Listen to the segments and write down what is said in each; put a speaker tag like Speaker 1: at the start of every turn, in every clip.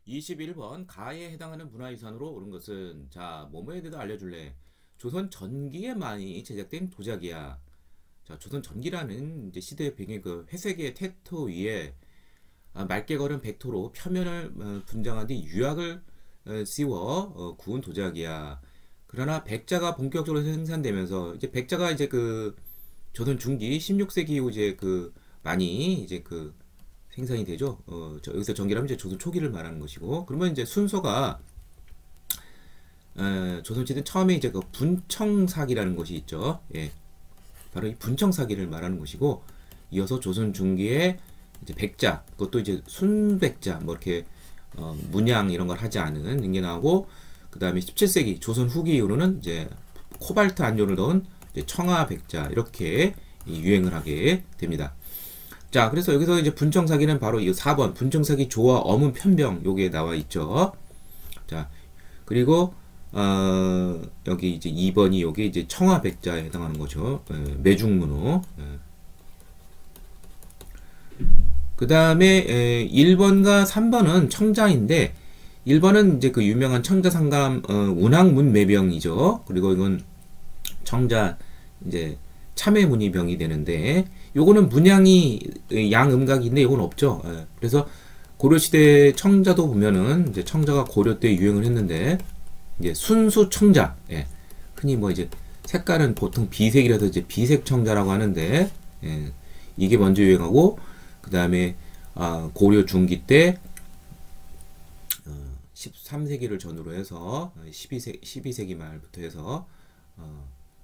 Speaker 1: 21번 가에 해당하는 문화유산으로 오른 것은 자 뭐뭐에 대해서 알려줄래. 조선 전기에 많이 제작된 도자기야. 자 조선 전기라는 이제 시대의 배경 그 회색의 태토 위에 맑게 걸은 백토로 표면을 분장한 뒤 유약을 씌워 구운 도자기야. 그러나 백자가 본격적으로 생산되면서 이제 백자가 이제 그 조선 중기 16세기 이후 이제 그 많이 이제 그 생산이 되죠. 여기서 전기라면 이제 조선 초기를 말하는 것이고, 그러면 이제 순서가 조선시대 처음에 이제 그 분청사기라는 것이 있죠. 예, 바로 이 분청사기를 말하는 것이고, 이어서 조선 중기에 이제 백자, 그것도 이제 순백자, 뭐 이렇게 문양 이런 걸 하지 않은 게 나오고, 그 다음에 17세기 조선 후기 이후로는 이제 코발트 안료를 넣은 이제 청아백자 이렇게 유행을 하게 됩니다. 자, 그래서 여기서 이제 분청사기는 바로 이 4번 분청사기 조화 어문 편병 요게 나와 있죠. 자, 그리고 여기 이제 2번이 요게 이제 청아백자에 해당하는 거죠. 매중문호. 그 다음에 1번과 3번은 청자인데 1번은 이제 그 유명한 청자상감 운항문매병이죠. 그리고 이건 청자 이제 참외무늬병이 되는데 요거는 문양이 양음각인데 요건 없죠. 그래서 고려시대 청자도 보면은 이제 청자가 고려 때 유행을 했는데 이제 순수 청자, 흔히 뭐 이제 색깔은 보통 비색이라서 이제 비색 청자라고 하는데 이게 먼저 유행하고 그 다음에 고려 중기 때 13세기를 전후로 해서 12세기 말부터 해서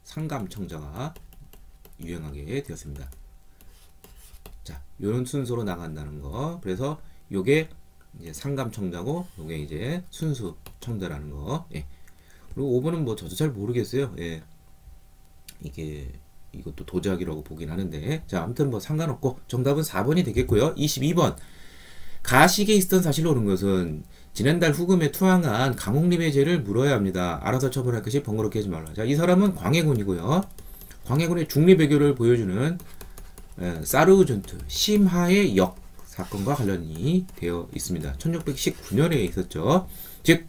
Speaker 1: 상감 청자가 유행하게 되었습니다. 자, 요런 순서로 나간다는 거. 그래서 요게 이제 상감 청자고 요게 이제 순수 청자라는 거. 예. 그리고 5번은 뭐 저도 잘 모르겠어요. 예. 이게 이것도 도자기라고 보긴 하는데. 자, 아무튼 뭐 상관없고 정답은 4번이 되겠고요. 22번. 가식에 있었던 사실로 오른 것은 지난달 후금에 투항한 강홍림의 죄를 물어야 합니다. 알아서 처벌할 것이 번거롭게 하지 말라. 자, 이 사람은 광해군이고요. 광해군의 중립외교를 보여주는 사르우 전투 심하의 역 사건과 관련이 되어 있습니다. 1619년에 있었죠. 즉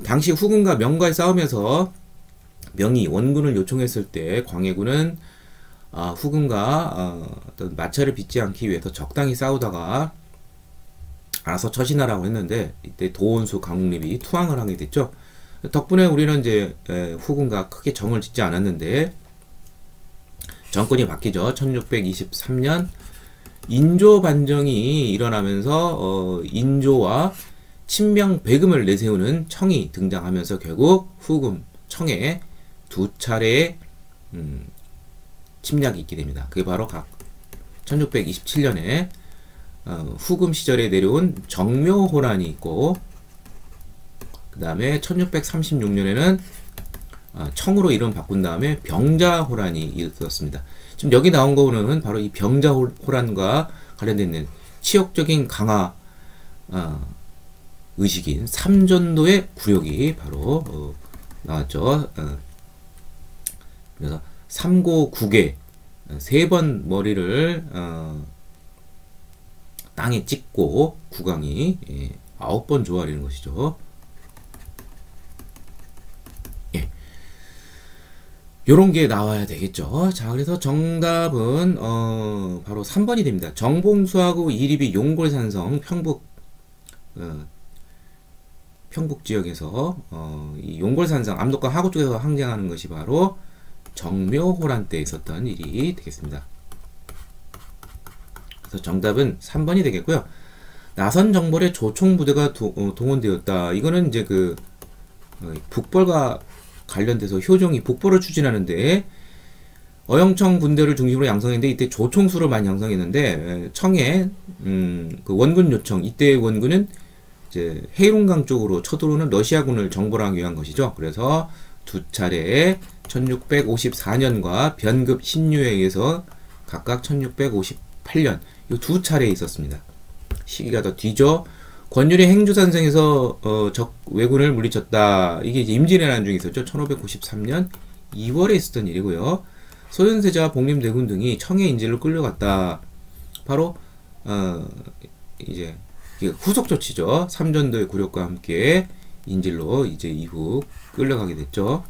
Speaker 1: 당시 후금과 명과의 싸움에서 명이 원군을 요청했을 때 광해군은 후금과 어떤 마찰을 빚지 않기 위해서 적당히 싸우다가 알아서 처신하라고 했는데 이때 도원수 강홍립이 투항을 하게 됐죠. 덕분에 우리는 이제 후금과 크게 정을 짓지 않았는데 정권이 바뀌죠. 1623년 인조 반정이 일어나면서 인조와 친명 배금을 내세우는 청이 등장하면서 결국 후금, 청에 두 차례의 침략이 있게 됩니다. 그게 바로 각 1627년에 후금 시절에 내려온 정묘호란이 있고 그 다음에 1636년에는 청으로 이름 바꾼 다음에 병자호란이 있었습니다. 지금 여기 나온 거는 바로 이 병자호란과 관련된 치욕적인 강화 의식인 삼전도의 굴욕이 바로 나왔죠. 그래서 삼고국에 세 번 머리를 땅에 찍고 국왕이 9번 조아리는 것이죠. 요런 게 나와야 되겠죠. 자, 그래서 정답은 바로 3번이 됩니다. 정봉수하고 이립이 용골산성 평북 지역에서 이 용골산성 압록강 하구 쪽에서 항쟁하는 것이 바로 정묘호란 때 있었던 일이 되겠습니다. 그래서 정답은 3번이 되겠고요. 나선 정벌의 조총부대가 동원되었다. 이거는 이제 그 북벌과 관련돼서 효종이 북벌을 추진하는데 어영청 군대를 중심으로 양성했는데 이때 조총수를 많이 양성했는데 청에 그 원군 요청, 이때 원군은 이제 해룡강 쪽으로 쳐들어오는 러시아군을 정벌하기 위한 것이죠. 그래서 두 차례 1654년과 변급 신유에 의해서 각각 1658년 이 두 차례에 있었습니다. 시기가 더 뒤죠. 권율의 행주산성에서 적 왜군을 물리쳤다. 이게 이제 임진왜란 중에 있었죠. 1593년 2월에 있었던 일이고요. 소현세자와 복림대군 등이 청해 인질로 끌려갔다. 바로 이제 이게 후속 조치죠. 삼전도의 굴욕과 함께 인질로 이제 이후 끌려가게 됐죠.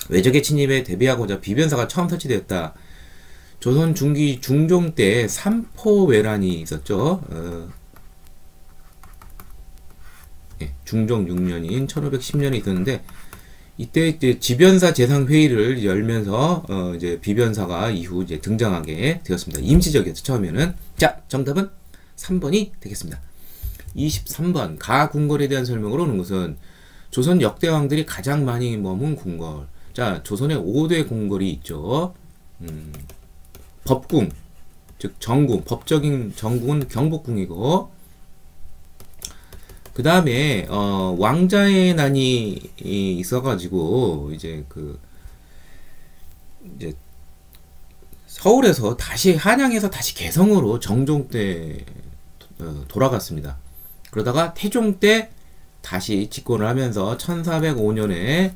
Speaker 1: 외적의 침입에 대비하고자 비변사가 처음 설치되었다. 조선 중기 중종 때 삼포외란이 있었죠. 중종 6년인 1510년에 있었는데 이때 이제 지변사 재상 회의를 열면서 이제 비변사가 이후 이제 등장하게 되었습니다. 임시적이었죠 처음에는. 자, 정답은 3번이 되겠습니다. 23번 가궁궐에 대한 설명으로 오는 것은 조선 역대 왕들이 가장 많이 머문 궁궐. 자, 조선에 5대 궁궐이 있죠. 법궁, 즉 정궁, 법적인 정궁은 경복궁이고, 그 다음에 왕자의 난이 있어가지고 이제 이제 서울에서 다시 한양에서 다시 개성으로 정종 때 돌아갔습니다. 그러다가 태종 때 다시 집권을 하면서 1405년에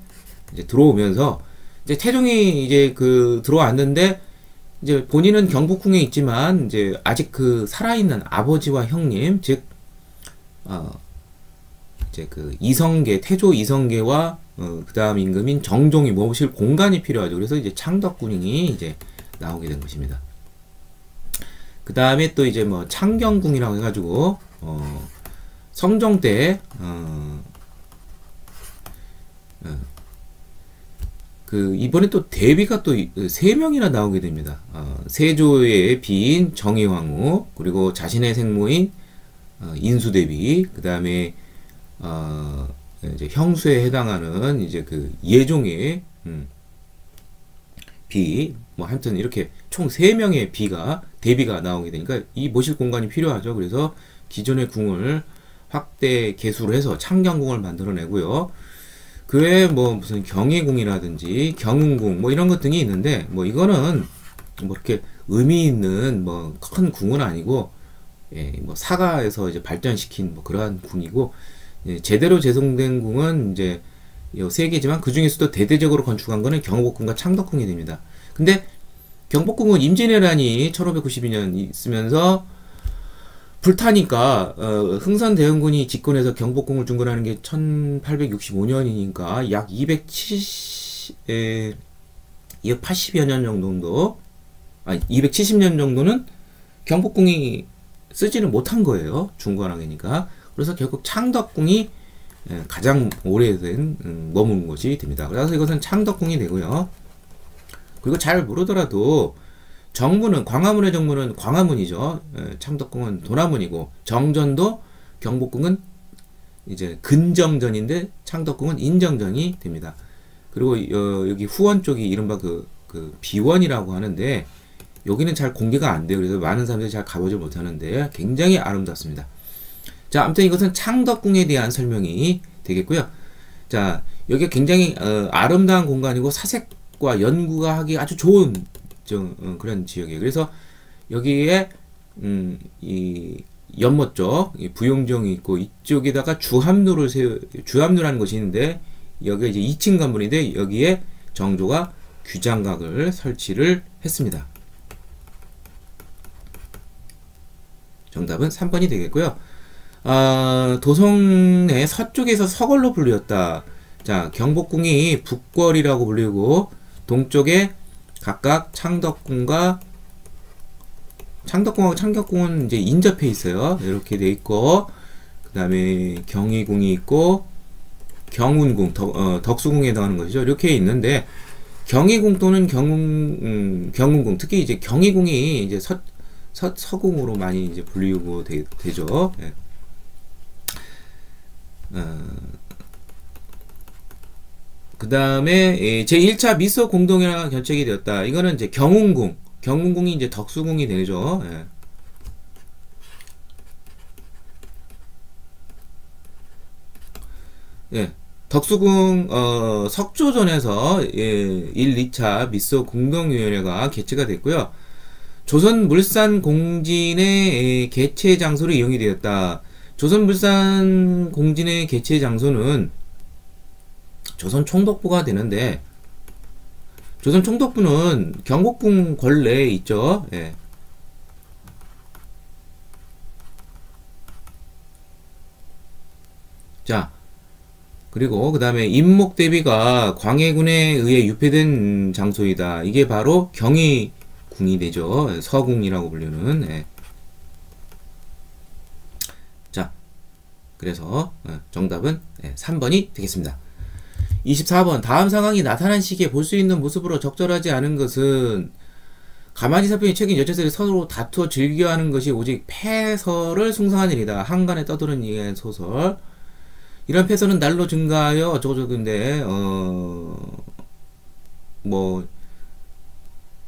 Speaker 1: 이제 들어오면서 이제 태종이 이제 들어왔는데 이제 본인은 경복궁에 있지만 이제 아직 살아있는 아버지와 형님 즉 이제 이성계 태조 이성계와 그다음 임금인 정종이 모실 공간이 필요하죠. 그래서 이제 창덕궁이 이제 나오게 된 것입니다. 그 다음에 또 이제 뭐 창경궁이라고 해가지고 성종 때 이번에 또 대비가 또 3명이나 나오게 됩니다. 세조의 비인 정의왕후, 그리고 자신의 생모인 인수대비, 그 다음에 이제 형수에 해당하는 이제 예종의 비, 뭐 하여튼 이렇게 총 3명의 비가 대비가 나오게 되니까 이 모실 공간이 필요하죠. 그래서 기존의 궁을 확대 개수를 해서 창경궁을 만들어내고요. 그 외에 뭐 무슨 경희궁이라든지 경운궁 뭐 이런 것 등이 있는데 뭐 이거는 뭐 이렇게 의미 있는 뭐 큰 궁은 아니고 뭐 사가에서 이제 발전시킨 뭐 그러한 궁이고 제대로 재송된 궁은 이제 요 3개지만 그 중에서도 대대적으로 건축한 거는 경복궁과 창덕궁이 됩니다. 근데 경복궁은 임진왜란이 1592년 있으면서 불타니까 흥선대원군이 집권해서 경복궁을 중건하는 게 1865년이니까 약 280여 년 정도, 270년 정도는 경복궁이 쓰지를 못한 거예요. 중건하니까. 그래서 결국 창덕궁이 가장 오래된 머문 곳이 됩니다. 그래서 이것은 창덕궁이 되고요. 그리고 잘 모르더라도 정문은 광화문의 정문은 광화문이죠. 창덕궁은 도남문이고 정전도 경복궁은 이제 근정전인데 창덕궁은 인정전이 됩니다. 그리고 여기 후원 쪽이 이른바 비원이라고 하는데 여기는 잘 공개가 안 돼요. 그래서 많은 사람들이 잘 가보지 못하는데 굉장히 아름답습니다. 자, 아무튼 이것은 창덕궁에 대한 설명이 되겠고요. 자, 여기 굉장히 아름다운 공간이고 사색과 연구가 하기 아주 좋은 그런 지역이에요. 그래서 여기에 이 연못 쪽 부용정이 있고 이쪽에다가 주합루라는 곳이 있는데 여기가 이제 2층 건물인데 여기에 정조가 규장각을 설치를 했습니다. 정답은 3번이 되겠고요. 도성의 서쪽에서 서걸로 불리웠다. 자, 경복궁이 북궐이라고 불리고 동쪽에 각각 창덕궁하고 창경궁은 이제 인접해 있어요. 이렇게 돼 있고 그 다음에 경희궁이 있고 경운궁, 덕수궁에 해당하는 것이죠. 이렇게 있는데 경희궁 또는 경운궁, 특히 이제 경희궁이 이제 서궁으로 많이 이제 불리고 되죠. 예. 그 다음에 제1차 미소 공동회가 결정이 되었다. 이거는 이제 경운궁이 이제 덕수궁이 되죠. 예. 예. 덕수궁 석조전에서 1, 2차 미소 공동위원회가 개최가 됐고요. 조선물산공진의 개최 장소로 이용이 되었다. 조선물산공진의 개최 장소는 조선 총독부가 되는데 조선 총독부는 경복궁 권내에 있죠. 예. 자, 그리고 그 다음에 임목대비가 광해군에 의해 유폐된 장소이다. 이게 바로 경희궁이 되죠. 서궁이라고 불리는. 예. 자, 그래서 정답은 3번이 되겠습니다. 24번 다음 상황이 나타난 시기에 볼 수 있는 모습으로 적절하지 않은 것은 가만히 살펴니 최근 여자들이 서로 다투어 즐겨하는 것이 오직 패설을 숭상한 일이다. 한간에 떠도는 이의 소설. 이런 패설은 날로 증가하여 어쩌고저쩌고인데 뭐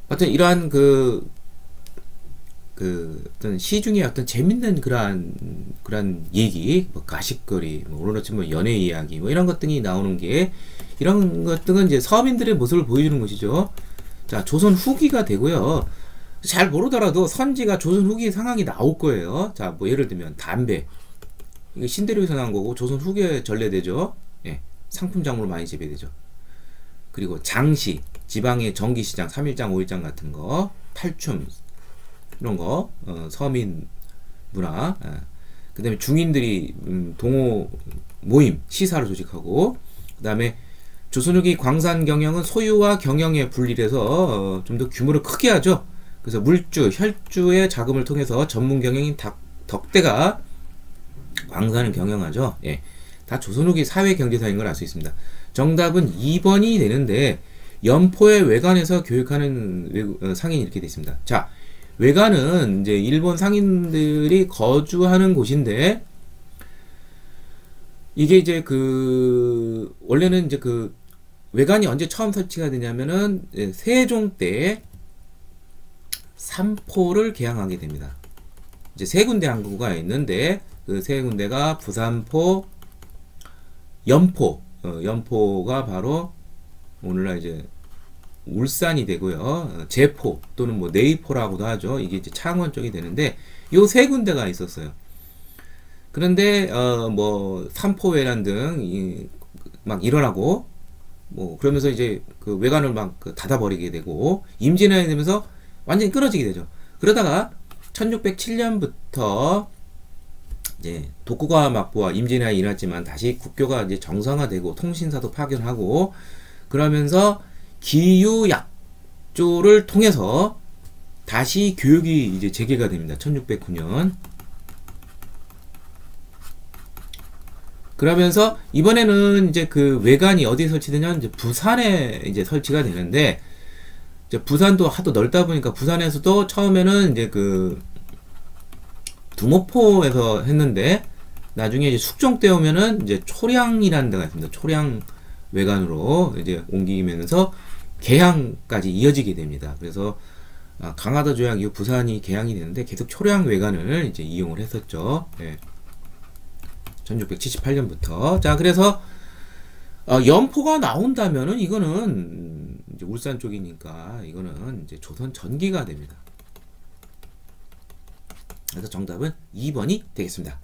Speaker 1: 어떤 이러한 어떤 시중에 어떤 재밌는 그런 얘기, 뭐 가십거리, 뭐 오로치 뭐 연애 이야기, 뭐 이런 것 등이 나오는 게 이런 것 등은 이제 서민들의 모습을 보여주는 것이죠. 자, 조선 후기가 되고요. 잘 모르더라도 선지가 조선 후기 상황이 나올 거예요. 자, 뭐 예를 들면 담배, 이거 신대륙에서 나온 거고 조선 후기에 전래되죠. 예, 상품 작물로 많이 재배되죠. 그리고 장시, 지방의 전기시장, 3일장, 5일장 같은 거, 탈춤 이런 거, 서민 문화, 그 다음에 중인들이 동호 모임, 시사를 조직하고, 그 다음에 조선후기 광산 경영은 소유와 경영에 분리돼서 좀 더 규모를 크게 하죠. 그래서 물주, 혈주의 자금을 통해서 전문 경영인 덕대가 광산을 경영하죠. 예, 다 조선후기 사회 경제사인 걸 알 수 있습니다. 정답은 2번이 되는데 연포의 외관에서 교육하는 상인이 이렇게 되어 있습니다. 자, 외관은 이제 일본 상인들이 거주하는 곳인데 이게 이제 원래는 이제 외관이 언제 처음 설치가 되냐면은 세종 때 삼포를 개항하게 됩니다. 이제 세 군데 항구가 있는데 그 세 군데가 부산포, 연포, 연포가 바로 오늘날 이제 울산이 되고요. 제포 또는 뭐 내이포라고도 하죠. 이게 이제 창원 쪽이 되는데 요 세 군데가 있었어요. 그런데 뭐 삼포회란 등 막 일어나고 뭐 그러면서 이제 그 외관을 막 닫아버리게 되고 임진왜란이 되면서 완전히 끊어지게 되죠. 그러다가 1607년부터 이제 독고가 막부와 임진왜란이 일어났지만 다시 국교가 이제 정상화되고 통신사도 파견하고 그러면서 기유약조를 통해서 다시 교육이 이제 재개가 됩니다. 1609년. 그러면서 이번에는 이제 그 외관이 어디에 설치되냐면 이제 부산에 이제 설치가 되는데 이제 부산도 하도 넓다 보니까 부산에서도 처음에는 이제 두모포에서 했는데 나중에 이제 숙종 때 오면은 이제 초량이라는 데가 있습니다. 초량 외관으로 이제 옮기면서 개항까지 이어지게 됩니다. 그래서 강화도 조약 이후 부산이 개항이 되는데 계속 초량 외관을 이제 이용을 했었죠. 예. 1678년부터. 자, 그래서 연포가 나온다면은 이거는 이제 울산 쪽이니까 이거는 이제 조선 전기가 됩니다. 그래서 정답은 2번이 되겠습니다.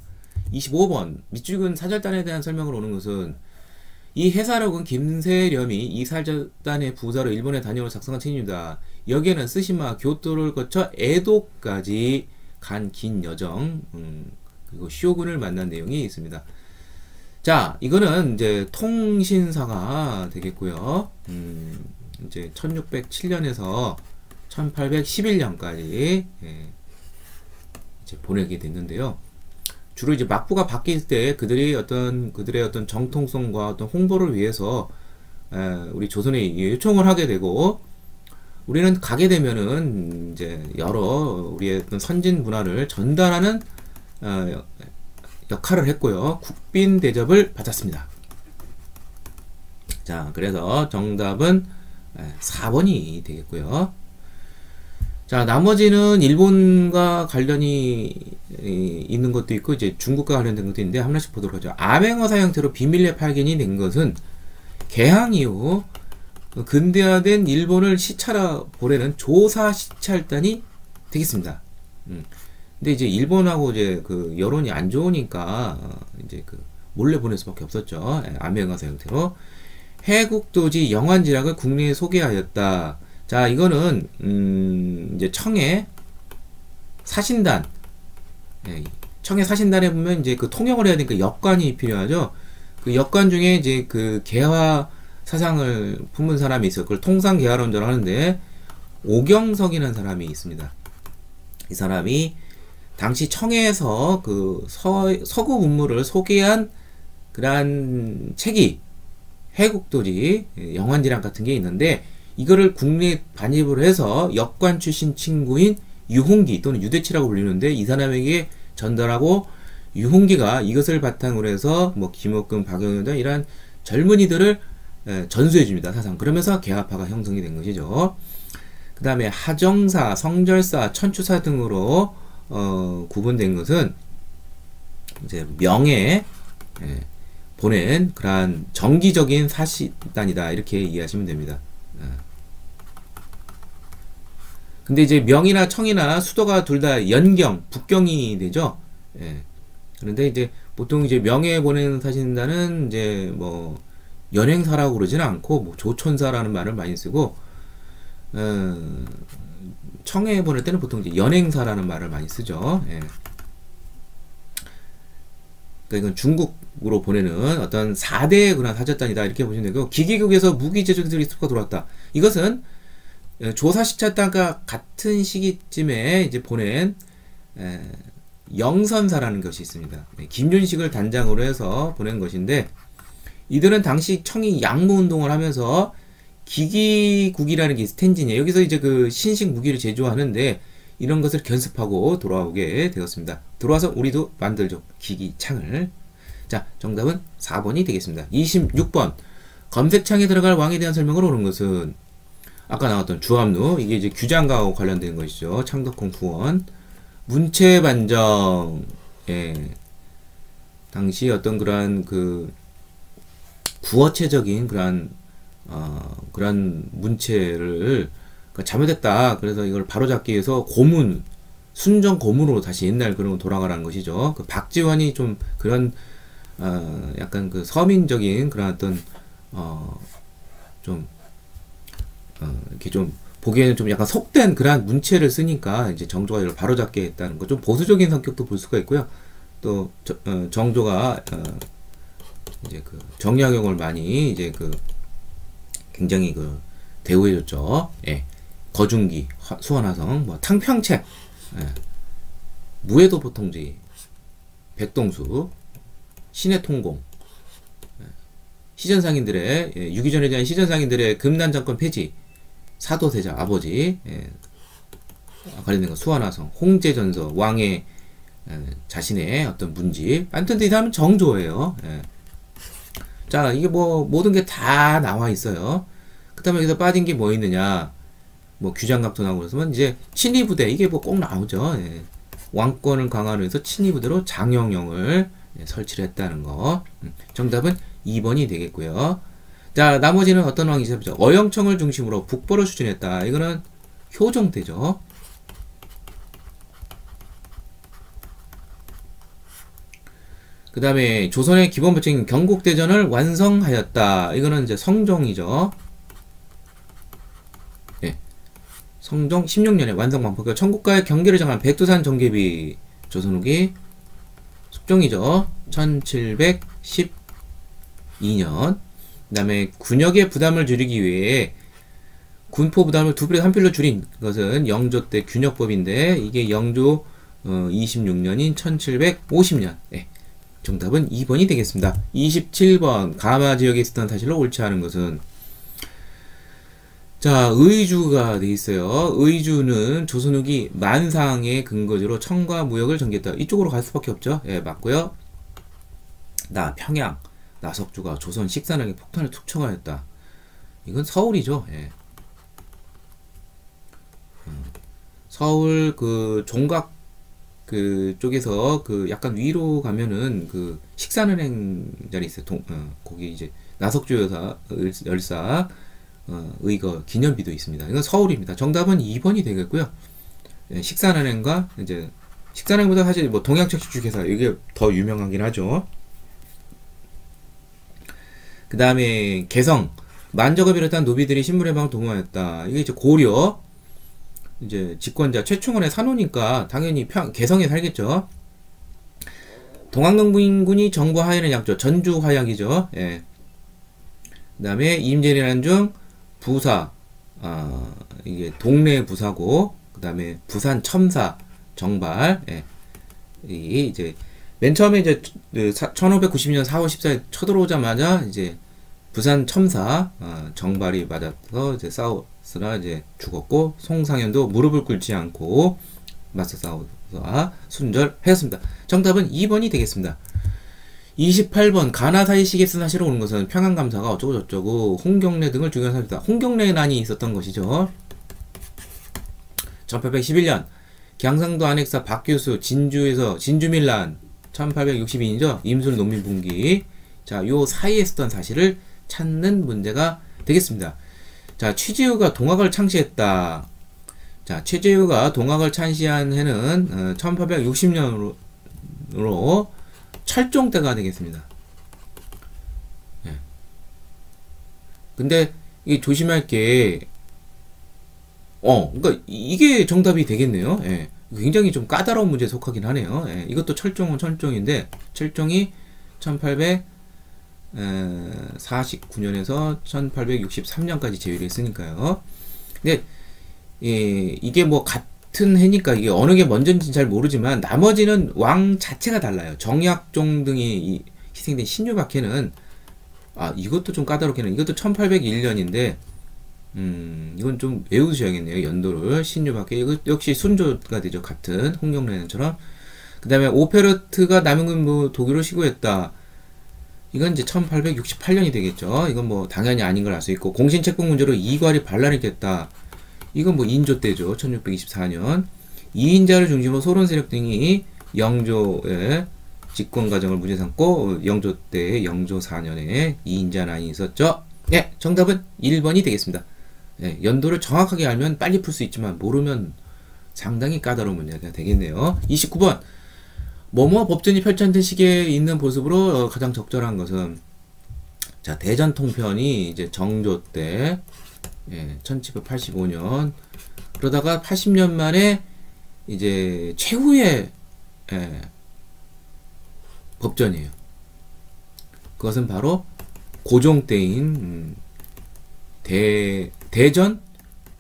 Speaker 1: 25번 밑줄근 사절단에 대한 설명을 오는 것은 이 해사록은 김세렴이 이 사절단의 부사로 일본에 다녀올 작성한 책입니다. 여기에는 쓰시마 교토를 거쳐 에도까지 간 긴 여정 그리고 쇼군을 만난 내용이 있습니다. 자, 이거는 이제 통신사가 되겠고요. 이제 1607년에서 1811년까지 이제 보내게 됐는데요. 주로 이제 막부가 바뀔 때 그들의 어떤 정통성과 어떤 홍보를 위해서 우리 조선에 요청을 하게 되고 우리는 가게 되면은 이제 여러 우리의 어떤 선진 문화를 전달하는 역할을 했고요. 국빈 대접을 받았습니다. 자, 그래서 정답은 4번이 되겠고요. 자, 나머지는 일본과 관련이 있는 것도 있고 이제 중국과 관련된 것도 있는데 하나씩 보도록 하죠. 암행어사 형태로 비밀리에 발견이 된 것은 개항 이후 근대화된 일본을 시찰하 보내는 조사 시찰단이 되겠습니다. 근데 이제 일본하고 이제 여론이 안 좋으니까 이제 몰래 보낼 수밖에 없었죠. 암행어사 형태로 해국도지 영환지락을 국내에 소개하였다. 자, 이거는 이제 청해 사신단, 청해 사신단에 보면 이제 통역을 해야 되니까 역관이 필요하죠. 그 역관 중에 이제 그 개화 사상을 품은 사람이 있어요. 그걸 통상개화론자로 하는데 오경석이라는 사람이 있습니다. 이 사람이 당시 청해에서 그 서구 문물을 소개한 그러한 책이 해국도지 영환지랑 같은 게 있는데 이거를 국내에 반입을 해서 역관 출신 친구인 유홍기 또는 유대치라고 불리는데 이 사람에게 전달하고 유홍기가 이것을 바탕으로 해서 뭐 김옥금, 박영현 등 이러한 젊은이들을 전수해 줍니다. 사상. 그러면서 개화파가 형성이 된 것이죠. 그 다음에 하정사, 성절사, 천추사 등으로 구분된 것은 이제 명에 보낸 그러한 정기적인 사시단이다 이렇게 이해하시면 됩니다. 근데 이제 명이나 청이나 수도가 둘 다 연경, 북경이 되죠. 그런데 이제 보통 이제 명에 보내는 사신단은 이제 뭐 연행사라고 그러지는 않고 뭐 조천사라는 말을 많이 쓰고 청에 보낼 때는 보통 이제 연행사라는 말을 많이 쓰죠. 그러니까 이건 중국으로 보내는 어떤 4대 그런 사절단이다 이렇게 보시면 되고 기계국에서 무기 제조기술이 수가 들어왔다. 이것은 조사시켰다가 같은 시기쯤에 이제 보낸 영선사라는 것이 있습니다. 김윤식을 단장으로 해서 보낸 것인데 이들은 당시 청이 양무운동을 하면서 기기국이라는 게 스탠진이에요. 여기서 이제 그 신식 무기를 제조하는데 이런 것을 견습하고 돌아오게 되었습니다. 들어와서 우리도 만들죠. 기기창을. 자, 정답은 4번이 되겠습니다. 26번. 검색창에 들어갈 왕에 대한 설명을 옳은 것은 아까 나왔던 주합루, 이게 이제 규장과 관련된 것이죠. 창덕궁 후원. 문체반정, 당시 어떤 그러한 그 구어체적인 그러한 문체를 잘못했다. 그래서 이걸 바로잡기 위해서 고문, 순정 고문으로 다시 옛날 그런 돌아가라는 것이죠. 그 박지원이 좀 그런 약간 그 서민적인 그런 어떤 이렇게 좀 보기에는 좀 약간 속된 그러한 문체를 쓰니까 이제 정조가 이걸 바로잡게 했다는 거. 좀 보수적인 성격도 볼 수가 있고요. 또 정조가 이제 그 정약용을 많이 이제 그 굉장히 그 대우해줬죠. 거중기, 수원화성, 뭐 탕평책, 무해도 보통지, 백동수, 신해통공, 시전상인들의 유기전에 대한 시전상인들의 금난정권 폐지, 사도세자 아버지 관련된 거 수원화성, 홍제전서, 왕의 자신의 어떤 문집, 아무튼 이 사람은 정조예요. 자, 이게 뭐 모든 게 다 나와 있어요. 그다음에 여기서 빠진 게 뭐 있느냐? 뭐 규장각도 나오고 그러면 이제 친위부대 이게 뭐 꼭 나오죠. 왕권을 강화하기 위해서 친위부대로 장영영을 설치를 했다는 거. 정답은 2번이 되겠고요. 자, 나머지는 어떤 왕이 있었죠? 어영청을 중심으로 북벌을 추진했다. 이거는 효종대죠. 그 다음에 조선의 기본부책인 경국대전을 완성하였다. 이거는 이제 성종이죠. 성종 16년에 완성반포. 청국과의 경계를 정한 백두산 정계비 조선 후기 숙종이죠. 1712년. 그 다음에 군역의 부담을 줄이기 위해 군포 부담을 2배에서 1필로 줄인 것은 영조 때 균역법인데 이게 영조 26년인 1750년. 정답은 2번이 되겠습니다. 27번. 가마 지역에 있었던 사실로 옳지 않은 것은 자, 의주가 돼 있어요. 의주는 조선 후기 만상의 근거지로 청과 무역을 전개했다. 이쪽으로 갈 수밖에 없죠. 맞고요. 평양 나석주가 조선 식산에게 폭탄을 투척하였다. 이건 서울이죠. 서울 그 종각 그 쪽에서 그 약간 위로 가면은 그 식산은행 자리 있어요. 거기 이제 나석주 열사 의거 기념비도 있습니다. 이건 서울입니다. 정답은 2번이 되겠고요. 식산은행과 이제 식산은행보다 사실 뭐 동양책식주회사 이게 더 유명하긴 하죠. 그 다음에 개성 만적을 비롯한 노비들이 신물해방을 도모하였다. 이게 이제 고려 이제 집권자 최충원의 산호니까 당연히 개성에 살겠죠. 동학농민군이 정부 하야는 약조 전주 화약이죠. 예. 그다음에 임진왜란 중 부사 이게 동래 부사고 그다음에 부산 첨사 정발 예. 이 이제 맨 처음에 이제 1590년 4월 14일 쳐들어오자마자 이제 부산 첨사 정발이 맞아서 이제 싸우스라 이제 죽었고 송상현도 무릎을 꿇지 않고 맞서 싸워서 순절하였습니다. 정답은 2번이 되겠습니다. 28번 가나사이 시계스 사실을 오는 것은 평안감사가 어쩌고 저쩌고 홍경래 등을 죽여서 삽니다. 홍경래난이 있었던 것이죠. 1811년 경상도 안핵사 박규수 진주에서 진주밀란 1862년이죠. 임술 농민분기. 자, 요 사이에 있었던 사실을 찾는 문제가 되겠습니다. 자, 최재우가 동학을 창시했다. 자, 최재우가 동학을 창시한 해는 1860년으로 철종 때가 되겠습니다. 예. 근데 이게 조심할 게 그러니까 이게 정답이 되겠네요. 예. 굉장히 좀 까다로운 문제에 속하긴 하네요. 예. 이것도 철종은 철종인데 철종이 1849년에서 1863년까지 제위를 했으니까요. 근데 이게 뭐 같은 해니까 이게 어느 게 먼저인지 잘 모르지만 나머지는 왕 자체가 달라요. 정약종 등이 희생된 신유박해는 이것도 좀 까다롭게는 이것도 1801년인데 이건 좀 외우셔야겠네요. 연도를. 신유박해 이거 역시 순조가 되죠. 같은 홍경래는처럼. 그 다음에 오페르트가 남영군 뭐 독일을 시고했다. 이건 이제 1868년이 되겠죠. 이건 뭐 당연히 아닌 걸 알 수 있고 공신책봉 문제로 이괄이 반란이 됐다. 이건 뭐 인조 때죠. 1624년. 이인자를 중심으로 소론 세력 등이 영조의 집권 과정을 문제 삼고 영조 때 영조 4년에 이인자난이 있었죠. 네, 정답은 1번이 되겠습니다. 네, 연도를 정확하게 알면 빨리 풀 수 있지만 모르면 상당히 까다로운 문제가 되겠네요. 29번. 뭐뭐 법전이 펼쳐진 시기에 있는 모습으로 가장 적절한 것은 자, 대전 통편이 이제 정조 때 1785년 그러다가 80년 만에 이제 최후의 법전이에요. 그것은 바로 고종 때인 대전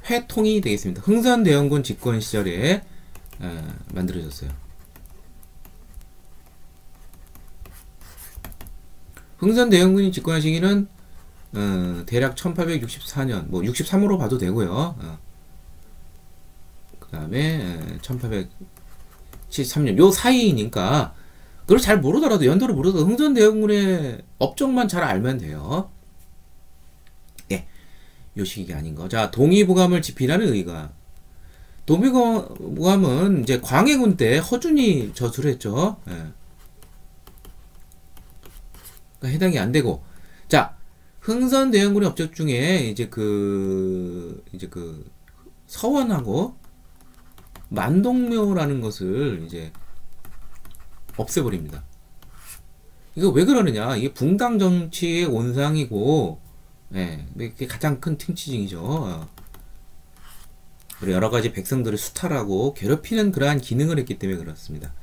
Speaker 1: 회통이 되겠습니다. 흥선대원군 집권 시절에 만들어졌어요. 흥선대원군이 집권한 시기는 대략 1864년 뭐 63으로 봐도 되고요. 그 다음에 1873년 요 사이니까 그걸 잘 모르더라도 연도를 모르더라도 흥선대원군의 업적만 잘 알면 돼요. 예, 요 시기가 아닌 거. 자, 동의보감을 집필하는 의가. 동의보감은 이제 광해군 때 허준이 저술을 했죠. 예. 그러니까 해당이 안 되고. 자, 흥선대원군의 업적 중에 이제 그 서원하고 만동묘라는 것을 이제 없애버립니다. 이거 왜 그러느냐? 이게 붕당 정치의 온상이고, 이게 가장 큰 특징이죠. 그리고 여러 가지 백성들을 수탈하고 괴롭히는 그러한 기능을 했기 때문에 그렇습니다.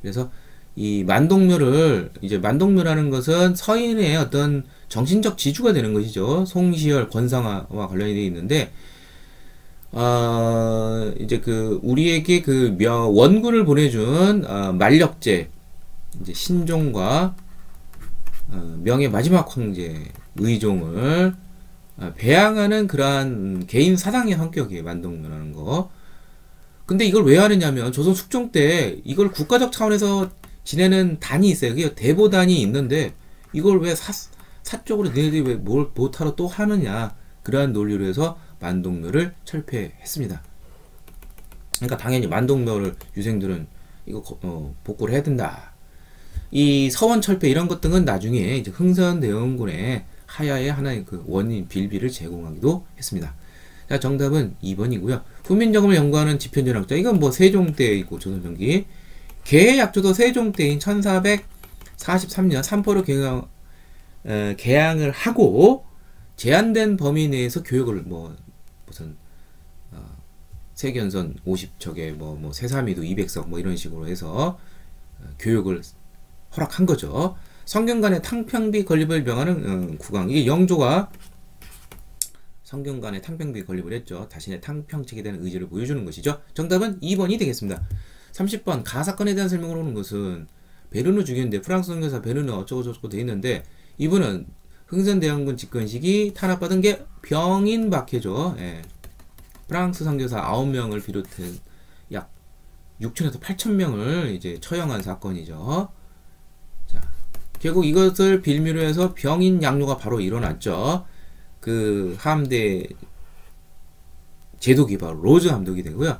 Speaker 1: 그래서 이 만동묘를 이제 만동묘라는 것은 서인의 어떤 정신적 지주가 되는 것이죠. 송시열 권상아와 관련이 되어 있는데 이제 그 우리에게 그 원군을 보내준 만력제 이제 신종과 명의 마지막 황제 의종을 배양하는 그러한 개인 사당의 성격이에요. 만동묘라는 거. 근데 이걸 왜 하느냐면 조선 숙종 때 이걸 국가적 차원에서 지내는 단이 있어요. 그게 대보단이 있는데 이걸 왜 사적으로 너희들이 왜 뭘 못하러 또 하느냐 그러한 논리로 해서 만동묘를 철폐했습니다. 그러니까 당연히 만동묘를 유생들은 이거 복구를 해야 된다. 이 서원 철폐 이런 것 등은 나중에 이제 흥선대원군의 하야의 하나의 그 원인 빌비를 제공하기도 했습니다. 자, 정답은 2번이고요. 훈민정음을 연구하는 지편전학자 이건 뭐 세종 때 있고 조선전기 개의 약조도 세종 때인 1443년 삼포로 개항을 하고 제한된 범위 내에서 교육을 뭐 무슨 세견선 50척에 뭐 세사미도 200석 뭐 이런 식으로 해서 교육을 허락한 거죠. 성균 간의 탕평비 건립을 명하는 국왕. 이게 영조가 성균 간의 탕평비 건립을 했죠. 자신의 탕평책에 대한 의지를 보여주는 것이죠. 정답은 2번이 되겠습니다. 30번 가사건에 대한 설명을 하는 것은 베르누 죽였는데 프랑스 선교사 베르누 어쩌고저쩌고 돼 있는데 이분은 흥선대원군 집권 시기 탄압받은 게 병인박해죠. 예. 프랑스 선교사 9명을 비롯한 약 6천에서 8천명을 이제 처형한 사건이죠. 자, 결국 이것을 빌미로 해서 병인 양요가 바로 일어났죠. 그 함대 제독이 바로 로즈 함독이 되고요.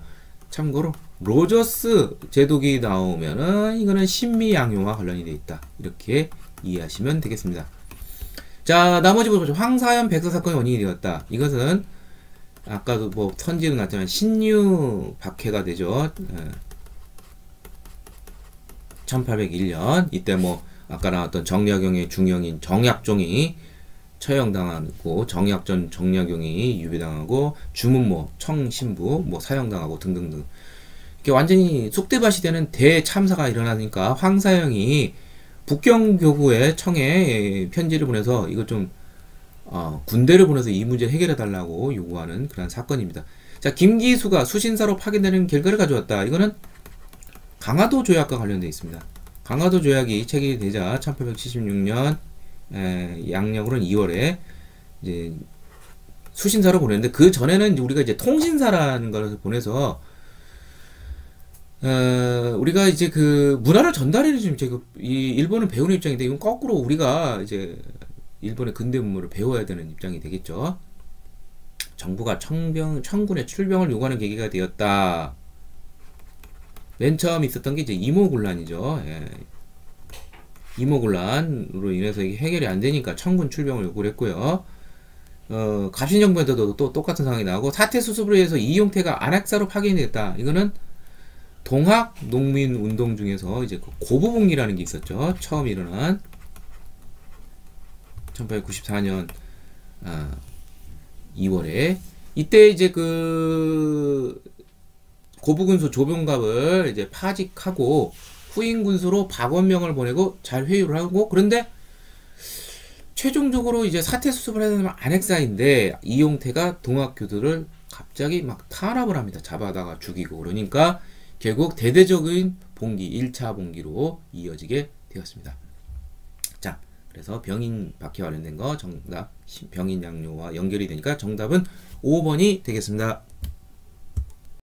Speaker 1: 참고로 로저스 제독이 나오면은 이거는 신미양요와 관련이 되어 있다. 이렇게 이해하시면 되겠습니다. 자, 나머지 보죠. 황사연 백서 사건의 원인이 되었다. 이것은 아까도 뭐 선지도 났지만 신유 박해가 되죠. 1801년 이때 뭐 아까 나왔던 정약용의 중형인 정약종이 처형당하고 정약전 정약용이 유배당하고 주문모 청신부 뭐 사형당하고 등등등 이게 완전히 쑥대밭이 되는 대참사가 일어나니까 황사영이 북경교구의 청에 편지를 보내서 이거 좀 군대를 보내서 이 문제를 해결해 달라고 요구하는 그런 사건입니다. 자, 김기수가 수신사로 파견되는 결과를 가져왔다. 이거는 강화도 조약과 관련되어 있습니다. 강화도 조약이 체결되자 1876년 양력으로는 2월에 이제 수신사로 보냈는데 그 전에는 우리가 이제 통신사라는 것을 보내서 우리가 이제 그 문화를 전달해 주면 제가 이 일본을 배우는 입장인데 이건 거꾸로 우리가 이제 일본의 근대 문물을 배워야 되는 입장이 되겠죠. 정부가 청군의 출병을 요구하는 계기가 되었다. 맨 처음 있었던 게 이제 이모군란이죠. 예. 이모군란으로 인해서 이게 해결이 안 되니까 청군 출병을 요구를 했고요. 갑신정부에서도 또 똑같은 상황이 나오고 사태 수습을 위해서 이용태가 안악사로 파견이 됐다. 이거는 동학 농민 운동 중에서 이제 그 고부봉이라는 게 있었죠. 처음 일어난 1894년 2월에 이때 이제 그 고부군수 조병갑을 이제 파직하고 후임 군수로 박원명을 보내고 잘 회유를 하고 그런데 최종적으로 이제 사태 수습을 해야 되는 안핵사인데 이용태가 동학교들을 갑자기 막 탄압을 합니다. 잡아다가 죽이고 그러니까 결국 대대적인 봉기 1차 봉기로 이어지게 되었습니다. 자, 그래서 병인 박해와 관련된 거 정답 병인 양요와 연결이 되니까 정답은 5번이 되겠습니다.